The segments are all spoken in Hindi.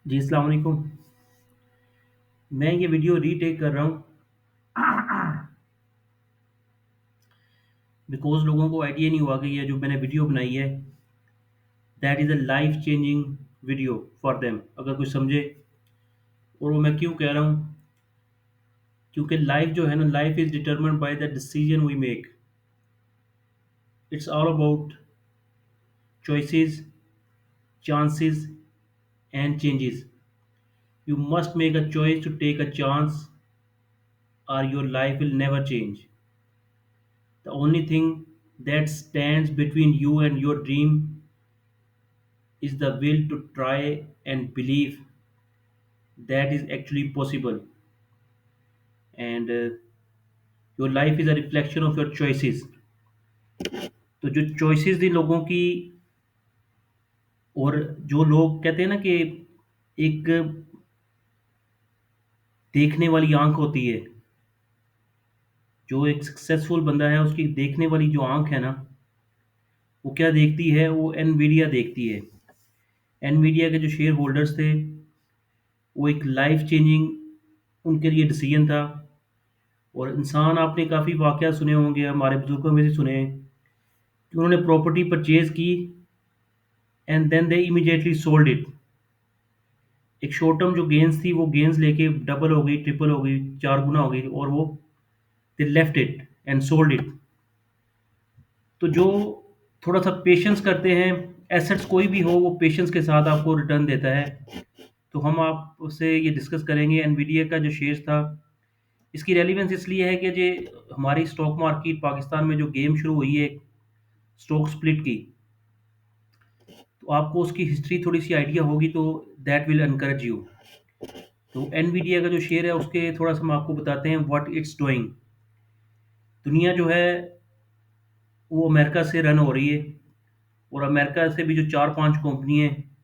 जी, अस्सलाम वालेकुम। मैं ये वीडियो रीटेक कर रहा हूँ बिकॉज़ लोगों को आइडिया नहीं हुआ कि ये जो मैंने वीडियो बनाई है, that is a life changing video for them अगर कोई समझे। और वो मैं क्यों कह रहा हूँ, क्योंकि लाइफ़ जो है ना, life is determined by the decision we make. It's all about choices, chances and changes. You must make a choice to take a chance or your life will never change. The only thing that stands between you and your dream is the will to try and believe that is actually possible. And your life is a reflection of your choices. तो जो चॉइसेस थी लोगों की, और जो लोग कहते हैं ना कि एक देखने वाली आंख होती है, जो एक सक्सेसफुल बंदा है उसकी देखने वाली जो आंख है ना, वो क्या देखती है, वो एनवीडिया देखती है। एनवीडिया के जो शेयर होल्डर्स थे, वो एक लाइफ चेंजिंग उनके लिए डिसीजन था। और इंसान, आपने काफ़ी वाक़या सुने होंगे, हमारे बुज़ुर्गों में से सुने हैं कि उन्होंने प्रॉपर्टी परचेज़ की and then they immediately sold it. एक शॉर्ट टर्म जो गेन्स थी, वो गेन्स लेके डबल हो गई, ट्रिपल हो गई, 4 गुना हो गई, और वो they left it and sold it. तो जो थोड़ा-सा पेशेंस करते हैं, एसेट्स कोई भी हो, वो पेशेंस के साथ आपको रिटर्न देता है। तो हम आपसे ये डिस्कस करेंगे एनवीडिया का जो शेयर्स था। इसकी रेलेवेंस इसलिए है कि जे हमारी स्टॉक मार्केट पाकिस्तान में जो गेम शुरू हुई है स्टॉक स्प्लिट की, तो आपको उसकी हिस्ट्री थोड़ी-सी आइडिया होगी, तो दैट विल एनकरेज यू। तो एनवीडिया का जो शेयर है उसके थोड़ा-सा हम आपको बताते हैं व्हाट इट्स डूइंग। दुनिया जो है वो अमेरिका से रन हो रही है, और अमेरिका से भी जो 4-5 कंपनी हैं,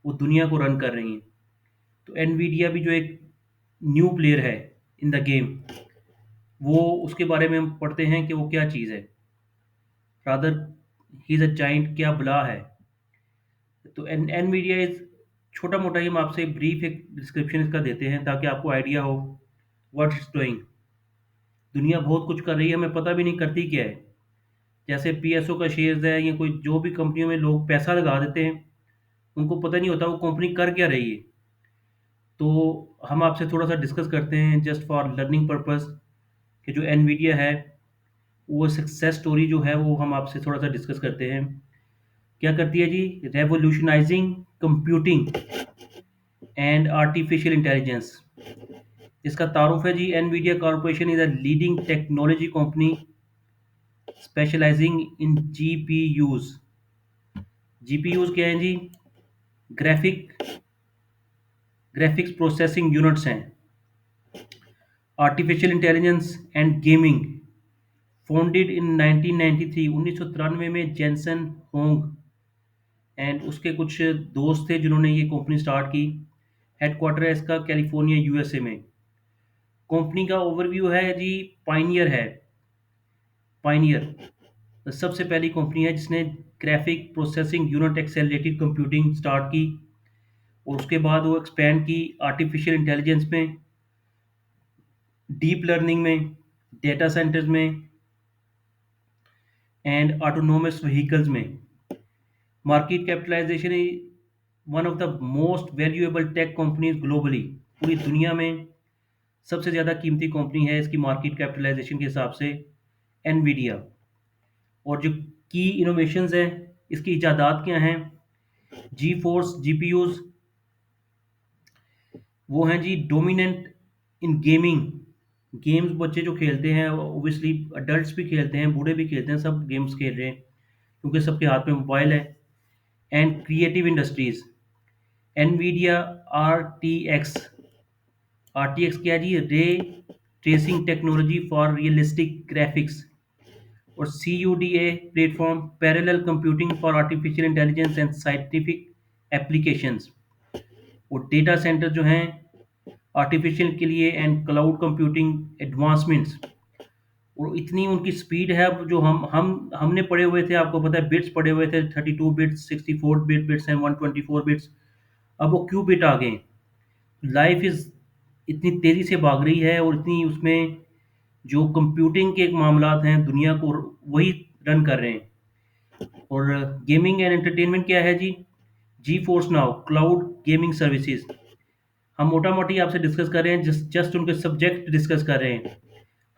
वो दुनिया को रन कर रही हैं। तो एनवीडिया भी जो एक न्यू प्लेयर है इन द गेम, वो उसके बारे में हम पढ़ते हैं कि वो क्या चीज़ है। Rather he is a giant, क्या बला है। तो एनवीडिया इज़, छोटा-मोटा ही हम आपसे ब्रीफ एक डिस्क्रिप्शन इसका देते हैं ताकि आपको आइडिया हो व्हाट इट्स डूइंग। दुनिया बहुत कुछ कर रही है, हमें पता भी नहीं करती क्या है। जैसे पीएसओ का शेयर्स है, या कोई जो भी कंपनियों में लोग पैसा लगा देते हैं, उनको पता नहीं होता वो कंपनी कर क्या रही है। तो हम आपसे थोड़ा-सा डिस्कस करते हैं जस्ट फॉर लर्निंग पर्पज़ कि जो एनवीडिया है, वो सक्सेस स्टोरी जो है वो हम आपसे थोड़ा-सा डिस्कस करते हैं। क्या करती है जी? Revolutionising computing and artificial intelligence. इसका तारुफ है जी, Nvidia corporation is a leading technology company specialising in GPUs. GPUs क्या हैं जी? ग्राफिक ग्राफिक्स प्रोसेसिंग यूनिट्स हैं। Artificial intelligence and gaming, founded in 1993, 1993 में जेनसन होंग एंड उसके कुछ दोस्त थे जिन्होंने ये कंपनी स्टार्ट की। हेडक्वार्टर है इसका कैलिफोर्निया, यूएसए में। कंपनी का ओवरव्यू है जी, पायनियर है। पायनियर सबसे पहली कंपनी है जिसने graphic processing unit accelerated computing start की, और उसके बाद वो एक्सपेंड की आर्टिफिशियल इंटेलिजेंस में, डीप लर्निंग में, डेटा सेंटर्स में एंड ऑटोनोमस व्हीकल्स में। Market capitalization is one of the most valuable tech companies globally. पूरी दुनिया में सबसे ज़्यादा कीमती कंपनी है इसकी मार्केट कैपिटलाइजेशन के हिसाब से एनवीडिया। और जो की इनोवेशंस हैं, इसकी इजादात क्या हैं? जी फोर्स जीपीयूज़, वो हैं जी डोमिनेंट इन गेमिंग। गेम्स बच्चे जो खेलते हैं, ऑब्वियसली अडल्ट्स भी खेलते हैं, बूढ़े भी खेलते हैं, सब गेम्स खेल रहे हैं क्योंकि सबके हाथ में मोबाइल है। And creative industries, Nvidia RTX. RTX क्या है जी? Ray tracing technology for realistic graphics. और C U D A platform, parallel computing for artificial intelligence and scientific applications. और डेटा सेंटर जो हैं आर्टिफिशियल के लिए एंड क्लाउड कंप्यूटिंग एडवांसमेंट्स। और इतनी उनकी स्पीड है, अब जो हमने पढ़े हुए थे, आपको पता है बिट्स पढ़े हुए थे, 32 बिट्स, 64 बिट्स एंड 124 बिट्स। अब वो क्यूबिट आ गए। लाइफ इज इतनी तेजी से भाग रही है और इतनी उसमें जो कंप्यूटिंग के एक मामलात हैं दुनिया को वही रन कर रहे हैं। और गेमिंग एंड एंटरटेनमेंट क्या है जी? GeForce now cloud gaming services. हम मोटा मोटी आपसे डिस्कस कर रहे हैं, जस्ट जस्ट उनके सब्जेक्ट डिस्कस कर रहे हैं।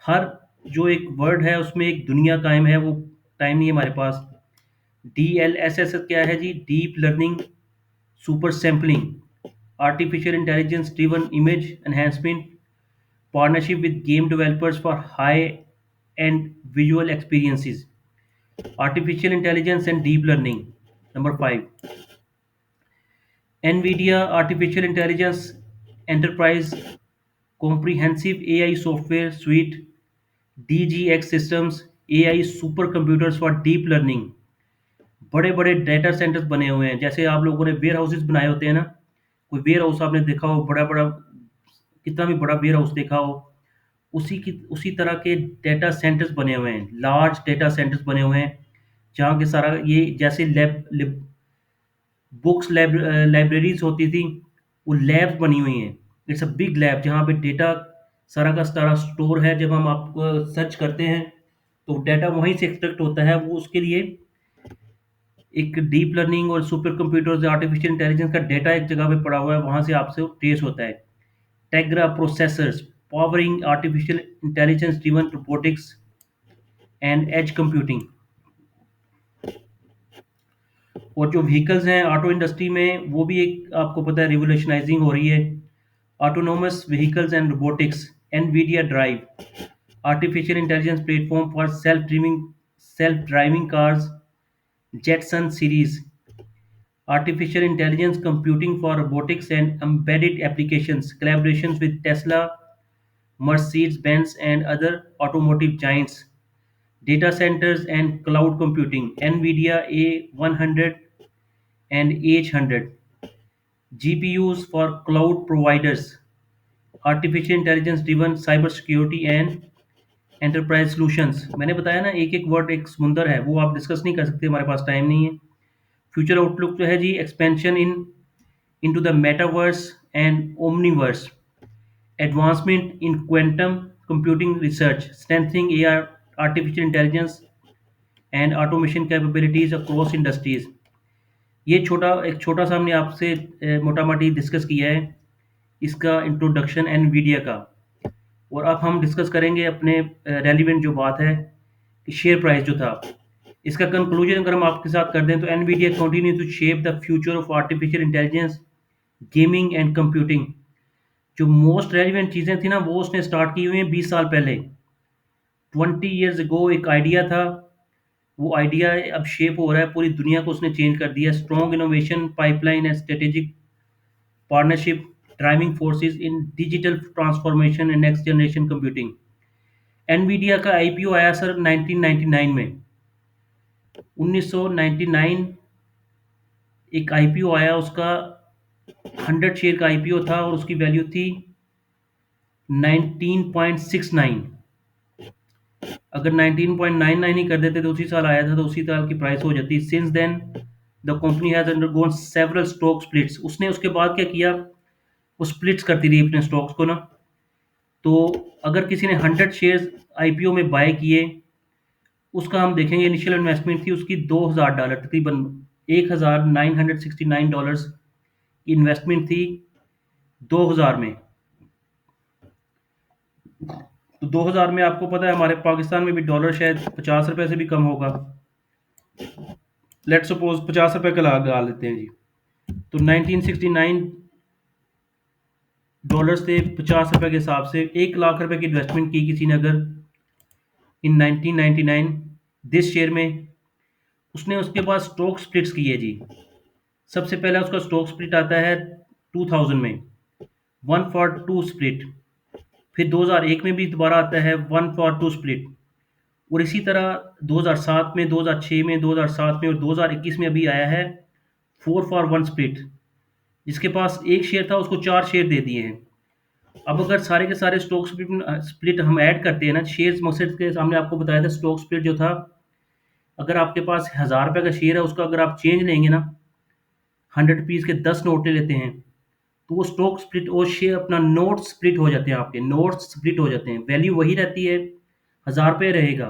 हर जो एक वर्ड है उसमें एक दुनिया कायम है, वो टाइम नहीं है हमारे पास। डी एल एस एस क्या है जी? Deep learning super sampling, artificial intelligence driven image enhancement, partnership with game developers for high end visual experiences, artificial intelligence and deep learning. Number 5, NVIDIA Artificial Intelligence Enterprise Comprehensive AI Software Suite, DGX Systems, AI Supercomputers for Deep Learning। बड़े बड़े डेटा सेंटर्स बने हुए हैं, जैसे आप लोगों ने वेयर हाउसेज बनाए होते हैं ना। कोई वेयर हाउस आपने देखा हो, बड़ा बड़ा, कितना भी बड़ा वेयर हाउस देखा हो, उसी तरह के डेटा सेंटर्स बने हुए हैं, लार्ज डेटा सेंटर्स बने हुए हैं, जहाँ के सारा ये जैसे बुक्स लाइब्रेरीज होती थी, वो लैब्स बनी हुई हैं। इट्स अ बिग लैब जहाँ पे डेटा सारा का सारा स्टोर है। जब हम आपको सर्च करते हैं तो डाटा वहीं से एक्सट्रैक्ट होता है। वो उसके लिए एक डीप लर्निंग और सुपर कंप्यूटर्स आर्टिफिशियल इंटेलिजेंस का डेटा एक जगह पे पड़ा हुआ है, वहाँ से आपसे ट्रेस होता है। Tegra processors powering artificial intelligence driven robotics and edge computing. और जो व्हीकल्स हैं ऑटो इंडस्ट्री में, वो भी एक आपको पता है रिवोल्यूशनाइजिंग हो रही है। Autonomous vehicles and robotics, Nvidia drive, artificial intelligence platform for self driving cars, Jetson series, artificial intelligence computing for robotics and embedded applications, collaborations with Tesla, Mercedes-Benz, and other automotive giants, data centers and cloud computing, NVIDIA A100 and H100, GPUs for cloud providers, artificial intelligence driven cybersecurity and enterprise solutions. मैंने बताया ना, एक एक वर्ड एक समुंदर है, वो आप डिस्कस नहीं कर सकते, हमारे पास टाइम नहीं है। फ्यूचर आउटलुक जो है जी, expansion into the metaverse and omniverse, advancement in quantum computing research, strengthening AI, artificial intelligence, and automation capabilities across industries। ये छोटा सा हमने आपसे मोटा मोटी डिस्कस किया है इसका इंट्रोडक्शन एनवीडिया का। और अब हम डिस्कस करेंगे अपने रेलिवेंट जो बात है कि शेयर प्राइस जो था, इसका कंक्लूजन अगर हम आपके साथ कर दें तो Nvidia continue to shape the future of artificial intelligence, gaming and computing. जो मोस्ट रेलिवेंट चीज़ें थी ना, वो उसने स्टार्ट की हुई हैं 20 साल पहले। 20 ईयर्स अगो एक आइडिया था, वो आइडिया अब शेप हो रहा है, पूरी दुनिया को उसने चेंज कर दिया। Strong innovation pipeline and strategic partnership driving forces in digital transformation and next generation computing. Nvidia का आईपीओ आया सर 1999 में। 1999 एक आईपीओ आया उसका, 100 शेयर का आईपीओ था और उसकी वैल्यू थी 19.69। अगर 19.99 ही कर देते तो उसी साल आया था तो उसी साल की प्राइस हो जाती। Since then the company has undergone several stock splits. उसने उसके बाद क्या किया, वो स्प्लिट्स करती रही अपने स्टॉक्स को ना। तो अगर किसी ने 100 शेयर्स आईपीओ में बाय किए, उसका हम देखेंगे इनिशियल इन्वेस्टमेंट थी उसकी $2000, तकरीबन $1969 की इन्वेस्टमेंट थी 2000 में। तो 2000 में आपको पता है हमारे पाकिस्तान में भी डॉलर शायद 50 रुपए से भी कम होगा। लेट सपोज 50 रुपए का लगा लेते हैं जी। तो 1969 डॉलर्स थे, 50 रुपए के हिसाब से 1 लाख रुपए की इन्वेस्टमेंट की किसी ने अगर इन 1999 दिस शेयर में। उसने उसके बाद स्टॉक स्प्लिट्स किए जी। सबसे पहला उसका स्टॉक स्प्लिट आता है 2000 में, 1 for 2 स्प्लिट। फिर 2001 में भी दोबारा आता है 1 for 2 स्प्लिट। और इसी तरह 2007 में, 2006 में, 2007 में और 2021 में अभी आया है 4 for 1 स्प्लिट। जिसके पास एक शेयर था उसको 4 शेयर दे दिए हैं। अब अगर सारे के सारे स्टॉक स्प्लिट हम ऐड करते हैं ना, शेयर्स मकसद के सामने आपको बताया था स्टॉक स्प्लिट जो था, अगर आपके पास 1000 रुपये का शेयर है, उसका अगर आप चेंज लेंगे ना, 100 रुपीज़ के 10 नोट ले लेते हैं, तो वो स्टॉक स्प्लिट और शेयर अपना नोट स्प्लिट हो जाते हैं, आपके नोट स्प्लिट हो जाते हैं, वैल्यू वही रहती है, 1000 रुपये रहेगा,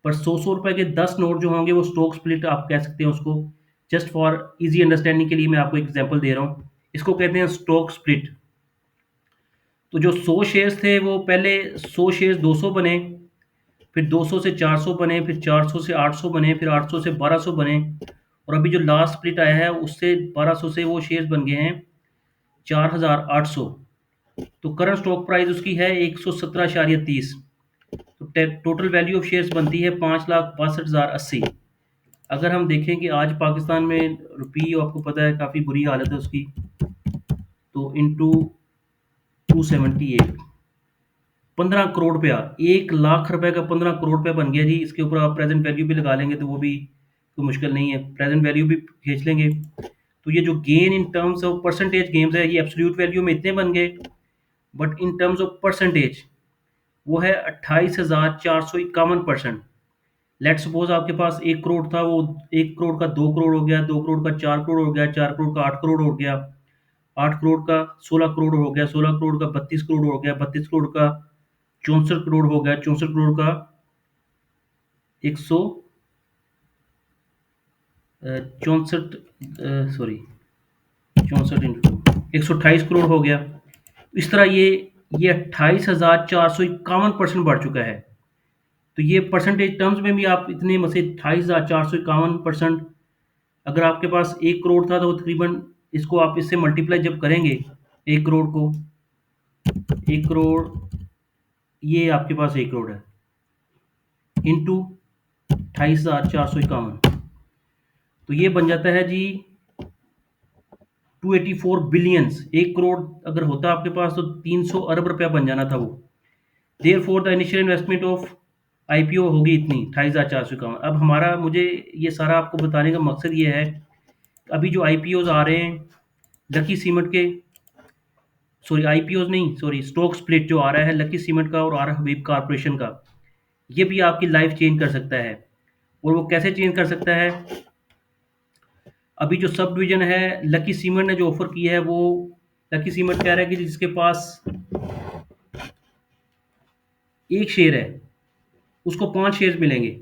पर 100 100 रुपए के 10 नोट जो होंगे वो स्टॉक स्प्लिट आप कह सकते हैं उसको। जस्ट फॉर इजी अंडरस्टैंडिंग के लिए मैं आपको एग्जांपल दे रहा हूँ, इसको कहते हैं स्टॉक स्प्लिट। तो जो 100 शेयर्स थे वो पहले 100 शेयर्स 200 बने, फिर 200 से 400 बने, फिर 400 से 800 बने, फिर 800 से 1200 बने, और अभी जो लास्ट स्प्लिट आया है उससे 1200 से वो शेयर्स बन गए हैं 4800। तो करंट स्टॉक प्राइस उसकी है 117.30। तो टोटल वैल्यू ऑफ शेयर्स बनती है 5,62,080। अगर हम देखें कि आज पाकिस्तान में रुपी आपको पता है काफ़ी बुरी हालत है उसकी, तो इंटू 278, 15 करोड़ रुपया, 1 लाख रुपए का 15 करोड़ रुपया बन गया जी। इसके ऊपर आप प्रेजेंट वैल्यू भी लगा लेंगे तो वो भी कोई मुश्किल नहीं है, प्रेजेंट वैल्यू भी खींच लेंगे। तो ये जो gain in terms of percentage games है, ये एब्सोल्यूट वैल्यू में इतने बन गए, but in terms of percentage वो है 28,451%। लेट सपोज आपके पास 1 करोड़ था, वो 1 करोड़ का 2 करोड़ हो गया, 2 करोड़ का 4 करोड़ हो गया, 4 करोड़ का 8 करोड़ हो गया, 8 करोड़ का 16 करोड़ हो गया, 16 करोड़ का 32 करोड़ हो गया, 32 करोड़ का 64 करोड़ हो गया, 64 करोड़ का 164, सॉरी 64 इंटू 128 करोड़ हो गया। इस तरह ये 28,451% बढ़ चुका है। तो ये परसेंटेज टर्म्स में भी आप इतने में से 28,451%, अगर आपके पास 1 करोड़ था तो तकरीबन इसको आप इससे मल्टीप्लाई जब करेंगे, 1 करोड़ को, 1 करोड़, ये आपके पास 1 करोड़ है, इंटू 28,451, तो ये बन जाता है जी 284 बिलियंस। 1 करोड़ अगर होता आपके पास तो 300 अरब रुपया बन जाना था वो। Therefore the initial investment of IPO होगी इतनी 28,451। अब हमारा, मुझे ये सारा आपको बताने का मकसद ये है, अभी जो आईपीओज आ रहे हैं लकी सीमेंट के, सॉरी आईपीओज नहीं, सॉरी स्टॉक स्प्लिट जो आ रहा है लकी सीमेंट का और आर हबीब कॉरपोरेशन का, ये भी आपकी लाइफ चेंज कर सकता है। और वो कैसे चेंज कर सकता है? अभी जो सब डिवीजन है लकी सीमेंट ने जो ऑफर किया है, वो लकी सीमेंट कह रहा है कि जिसके पास एक शेयर है उसको 5 शेयर मिलेंगे,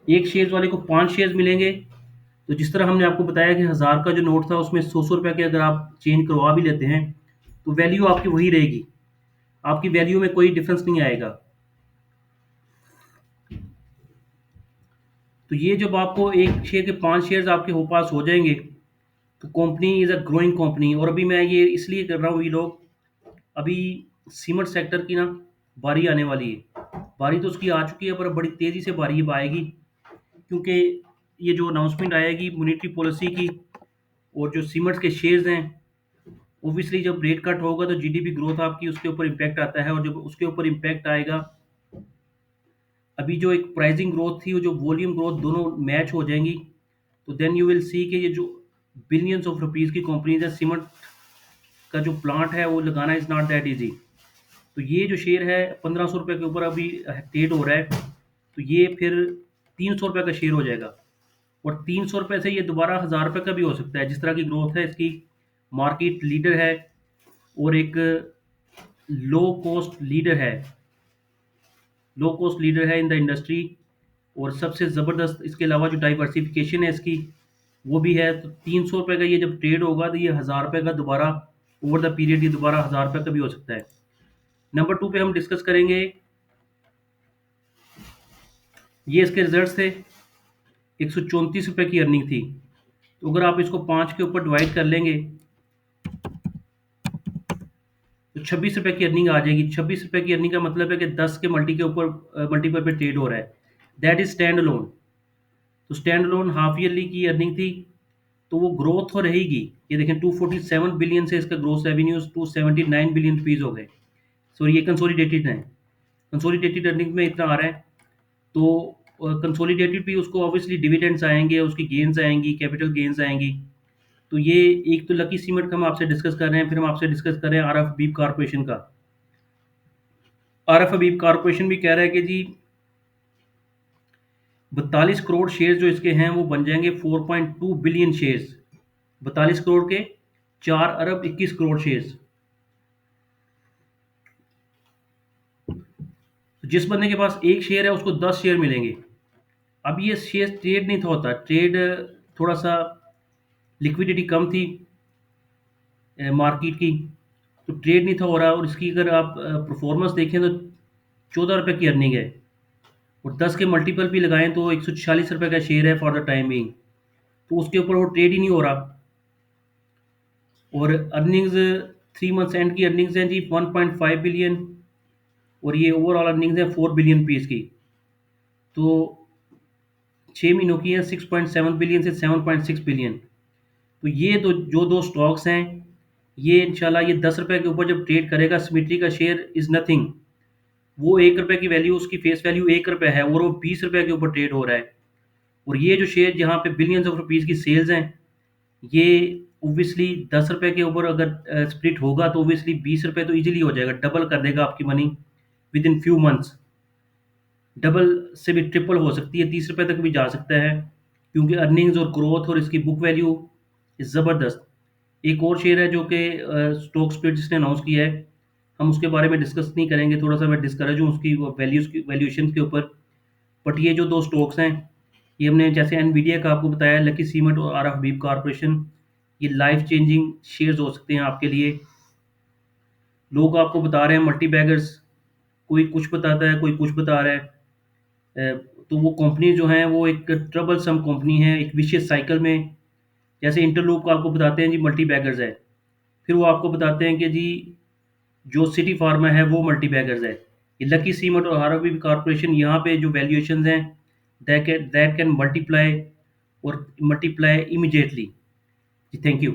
एक शेयर वाले को 5 शेयर मिलेंगे। तो जिस तरह हमने आपको बताया कि 1000 का जो नोट था उसमें 100 100 रुपये के अगर आप चेंज करवा भी लेते हैं तो वैल्यू आपकी वही रहेगी, आपकी वैल्यू में कोई डिफरेंस नहीं आएगा। तो ये जब आपको एक शेयर के 5 शेयर आपके हो पास हो जाएंगे, तो company is a growing company. और अभी मैं ये इसलिए कर रहा हूँ, ये लोग अभी सीमेंट सेक्टर की ना बारी आने वाली है, बारी तो उसकी आ चुकी है पर बड़ी तेज़ी से बारी अब आएगी, क्योंकि ये जो अनाउंसमेंट आएगी मॉनेटरी पॉलिसी की, और जो सीमेंट्स के शेयर्स हैं, ओबियसली जब रेट कट होगा तो जीडीपी ग्रोथ आपकी उसके ऊपर इम्पैक्ट आता है, और जब उसके ऊपर इम्पैक्ट आएगा, अभी जो एक प्राइसिंग ग्रोथ थी वो जो वॉल्यूम ग्रोथ दोनों मैच हो जाएंगी, तो देन यू विल सी कि ये जो बिलियंस ऑफ रुपीज़ की कंपनीज है, सीमेंट का जो प्लांट है वो लगाना इज़ नॉट दैट इजी। तो ये जो शेयर है 1500 रुपये के ऊपर अभी ट्रेड हो रहा है, तो ये फिर 300 रुपये का शेयर हो जाएगा, और 300 रुपये से ये दोबारा 1000 रुपये का भी हो सकता है, जिस तरह की ग्रोथ है इसकी। मार्केट लीडर है और एक लो कॉस्ट लीडर है, लो कॉस्ट लीडर है इन द इंडस्ट्री। और सबसे ज़बरदस्त इसके अलावा जो डाइवर्सिफिकेशन है इसकी वो भी है। तो 300 रुपये का ये जब ट्रेड होगा तो ये 1000 रुपये का दोबारा ओवर द पीरियड ये दोबारा 1000 रुपये का भी हो सकता है। नंबर 2 पे हम डिस्कस करेंगे, ये इसके रिजल्ट्स थे। 134 रुपये की अर्निंग थी, तो अगर आप इसको 5 के ऊपर डिवाइड कर लेंगे तो 26 रुपये की अर्निंग आ जाएगी। 26 रुपये की अर्निंग का मतलब है कि 10 के मल्टी के ऊपर मल्टीपल पे ट्रेड हो रहा है, दैट इज स्टैंड अलोन। तो स्टैंड अलोन हाफ ईयरली की अर्निंग थी, तो वो ग्रोथ तो रहेगी। ये देखें 247 बिलियन से इसका ग्रोथ रेवेन्यूज 279 बिलियन रुपीज़ हो गए। सॉरी ये कंसोलिडेटेड है, कंसोलिडेटेड अर्निंग में इतना आ रहा है। तो कंसोलिडेटेड भी उसको ऑब्वियसली डिविडेंड्स आएंगे, उसकी गेन्स आएंगी, कैपिटल गेन्स आएंगी। तो ये एक तो लकी सीमेंट का हम आपसे डिस्कस कर रहे हैं, फिर हम आपसे डिस्कस कर रहे हैं आर एफ हबीब कॉरपोरेशन का। आर एफ हबीब कॉरपोरेशन भी कह रहा है कि जी 42 करोड़ शेयर जो इसके हैं वो बन जाएंगे 4.2 बिलियन शेयर्स। 42 करोड़ के 4 अरब 21 करोड़ शेयर्स। तो जिस बंदे के पास एक शेयर है उसको 10 शेयर मिलेंगे। अब ये शेयर ट्रेड नहीं था होता, ट्रेड थोड़ा सा लिक्विडिटी कम थी मार्केट की, तो ट्रेड नहीं था हो रहा। और इसकी अगर आप परफॉर्मेंस देखें तो 14 रुपये की अर्निंग है, और 10 के मल्टीपल भी लगाएं तो 146 रुपये का शेयर है फॉर द टाइम बिंग। तो उसके ऊपर वो ट्रेड ही नहीं हो रहा। और अर्निंग्स 3 मंथ्स एंड की अर्निंग्स हैं जी 1.5 बिलियन, और ये ओवरऑल अर्निंग्स हैं 4 बिलियन पीस की। तो 6 महीनों की है 6.7 बिलियन से 7.6 बिलियन। तो ये जो दो स्टॉक्स हैं, ये इंशाल्लाह ये 10 रुपये के ऊपर जब ट्रेड करेगा, सिमेट्री का शेयर इज़ नथिंग। वो 1 रुपये की वैल्यू, उसकी फेस वैल्यू 1 रुपये है, और वो 20 रुपये के ऊपर ट्रेड हो रहा है। और ये जो शेयर जहाँ पे बिलियंस ऑफ रुपीज़ की सेल्स हैं, ये ओब्वियसली 10 रुपये के ऊपर अगर स्प्लिट होगा तो ओब्वियसली 20 रुपये तो इजीली हो जाएगा, डबल कर देगा आपकी money with in few months. Double से भी ट्रिपल हो सकती है, 30 रुपये तक भी जा सकता है, क्योंकि अर्निंग्स और ग्रोथ और इसकी बुक वैल्यू ज़बरदस्त। एक और शेयर है जो कि स्टॉक स्प्लिट जिसने अनाउंस किया है, हम उसके बारे में डिस्कस नहीं करेंगे, थोड़ा सा मैं डिस्करेज हूँ उसकी वैल्यूज़ की वैल्यूएशन के ऊपर। बट ये जो दो स्टॉक्स हैं, ये हमने जैसे एनवीडिया का आपको बताया, लकी सीमेंट और आर हबीब कॉरपोरेशन, ये लाइफ चेंजिंग शेयर्स हो सकते हैं आपके लिए। लोग आपको बता रहे हैं मल्टी बैगर्स, कोई कुछ बताता है, कोई कुछ बता रहा है। तो वो कंपनी जो है वो एक ट्रबल सम कंपनी है, एक विशियस साइकिल में। जैसे इंटरलूप को आपको बताते हैं जी मल्टी बैगर्स है, फिर वो आपको बताते हैं कि जी जो सिटी फार्मा है वो मल्टी बैगर्स है। ये लकी सीमेंट और हार्वी कॉर्पोरेशन, यहाँ पे जो वैल्यूएशंस हैं दैट कैन मल्टीप्लाई, और मल्टीप्लाई इमीडिएटली। जी थैंक यू।